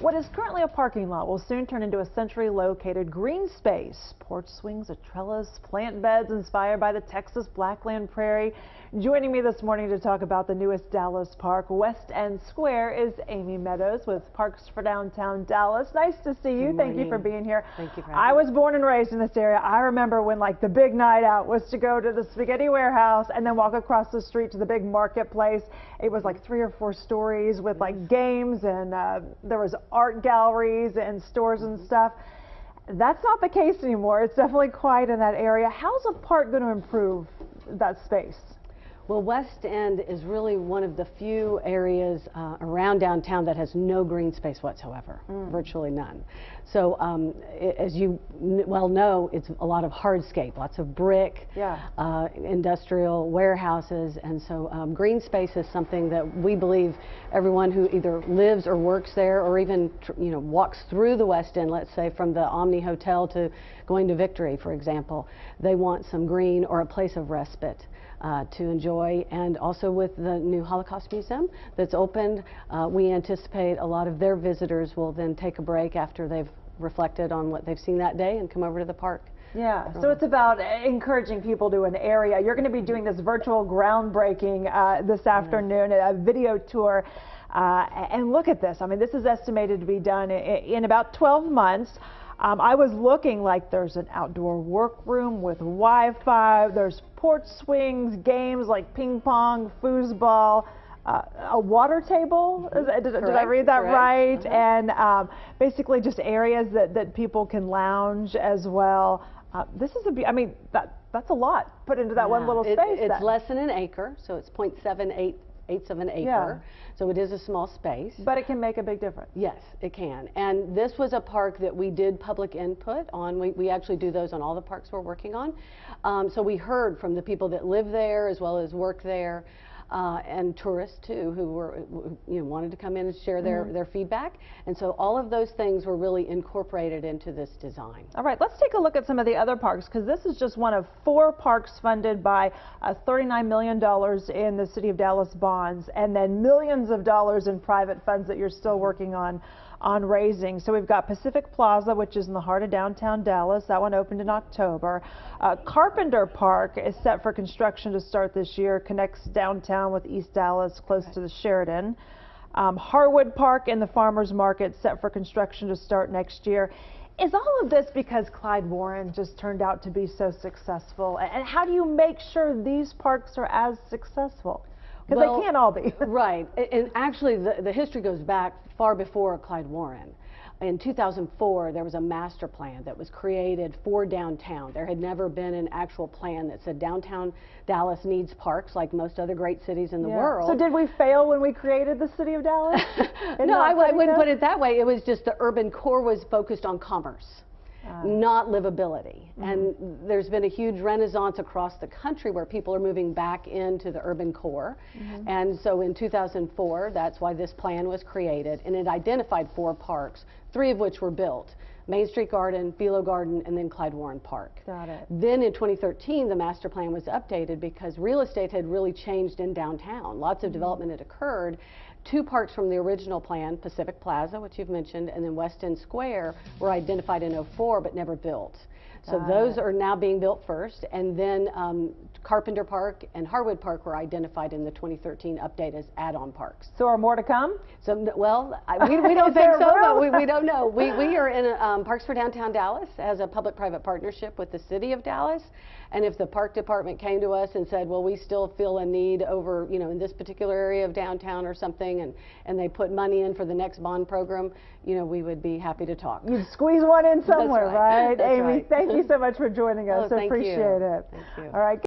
What is currently a parking lot will soon turn into a centrally located green space. Porch swings, a trellis, plant beds inspired by the Texas Blackland Prairie. Joining me this morning to talk about the newest Dallas park, West End Square, is Aimee Meadows with Parks for Downtown Dallas. Nice to see you. Thank you for being here. Thank you for having I me. was born and raised in this area. I remember when the big night out was to go to the spaghetti warehouse and then walk across the street to the big marketplace. It was like 3 or 4 stories with games, and there was art galleries and stores and stuff. That's not the case anymore. It's definitely quiet in that area. How's a park going to improve that space? Well, West End is really one of the few areas around downtown that has no green space whatsoever, virtually none. So as you well know, it's a lot of hardscape, lots of brick, industrial warehouses, and so green space is something that we believe everyone who either lives or works there or even walks through the West End, let's say from the Omni Hotel to going to Victory, for example, they want some green or a place of respite to enjoy. And also with the new Holocaust Museum that's opened, we anticipate a lot of their visitors will then take a break after they've reflected on what they've seen that day and come over to the park. Yeah, so it's about encouraging people to an area. You're going to be doing this virtual groundbreaking this afternoon, a video tour. And look at this. I mean, this is estimated to be done in about 12 months. I was looking, there's an outdoor workroom with Wi-Fi, there's porch swings, games like ping pong, foosball, a water table. Did I read that right? And basically just areas that people can lounge as well. This is that's a lot put into that one little space. It's less than an acre, so it's 0.78 of an acre, so it is a small space. But it can make a big difference. Yes, it can. And this was a park that we did public input on. We actually do those on all the parks we're working on. So we heard from the people that live there as well as work there, and tourists too, who wanted to come in and share their feedback. And so all of those things were really incorporated into this design. All right, let's take a look at some of the other parks, because this is just one of 4 parks funded by $39 million in the City of Dallas bonds, and then millions of dollars in private funds that you're still working on raising. So we've got Pacific Plaza, which is in the heart of downtown Dallas. That one opened in October. Carpenter Park is set for construction to start this year, connects downtown with East Dallas, close to the Sheridan. Harwood Park and the Farmers Market set for construction to start next year. Is all of this because Clyde Warren just turned out to be so successful? And how do you make sure these parks are as successful? Because they can't all be. Right. And actually, the history goes back far before Clyde Warren. In 2004, there was a master plan that was created for downtown. There had never been an actual plan that said downtown Dallas needs parks like most other great cities in the world. So did we fail when we created the City of Dallas? No, I wouldn't put it that way. It was just the urban core was focused on commerce, not livability. And there's been a huge renaissance across the country where people are moving back into the urban core. And so in 2004, that's why this plan was created, and it identified 4 parks, 3 of which were built: Main Street Garden, Philo Garden, and then Clyde Warren Park. Got it. Then in 2013, the master plan was updated because real estate had really changed in downtown. Lots of development had occurred. 2 parks from the original plan, Pacific Plaza, which you've mentioned, and then West End Square, were identified in '04 but never built. So those are now being built first, and then Carpenter Park and Harwood Park were identified in the 2013 update as add-on parks. So are more to come? So, well, we don't think so, but we don't know. We are in Parks for Downtown Dallas as a public-private partnership with the City of Dallas, and if the park department came to us and said, well, we still feel a need over, in this particular area of downtown or something, and they put money in for the next bond program, we would be happy to talk. You'd squeeze one in somewhere, right? That's Aimee, right. thank you so much for joining us. Thank you. Appreciate it. Thank you. All right.